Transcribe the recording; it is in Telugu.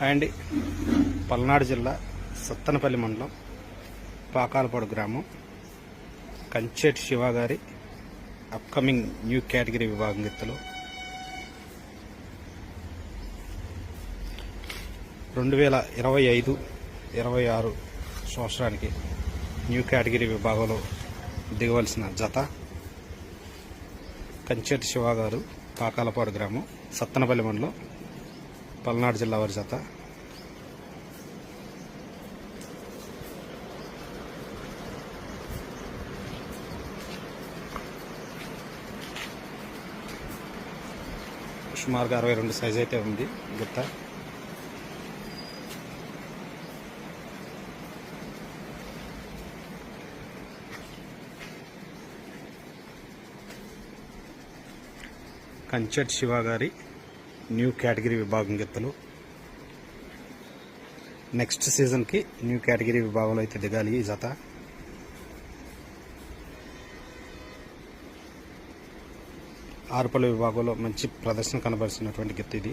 అండ్ పల్నాడు జిల్లా సత్తెనపల్లి మండలం పాకాలపాడు గ్రామం కంచెటి శివ గారి అప్కమింగ్ న్యూ కేటగిరీ విభాగం ఎత్తులో 2025-26 సంవత్సరానికి న్యూ కేటగిరీ విభాగంలో దిగవలసిన జత కంచెటి శివ గారు పాకాలపాడు గ్రామం సత్తెనపల్లి మండలం పల్నాడు జిల్లా వారి జత. సుమారుగా 62 సైజ్ అయితే ఉంది గిత్త. కంచెటి శివ గారి న్యూ కేటగిరీ విభాగం గిత్తలు నెక్స్ట్ సీజన్కి న్యూ కేటగిరీ విభాగంలో అయితే దిగాలి ఈ జత. ఆరుపల్లి విభాగంలో మంచి ప్రదర్శన కనబరిచినటువంటి గిత్త ఇది.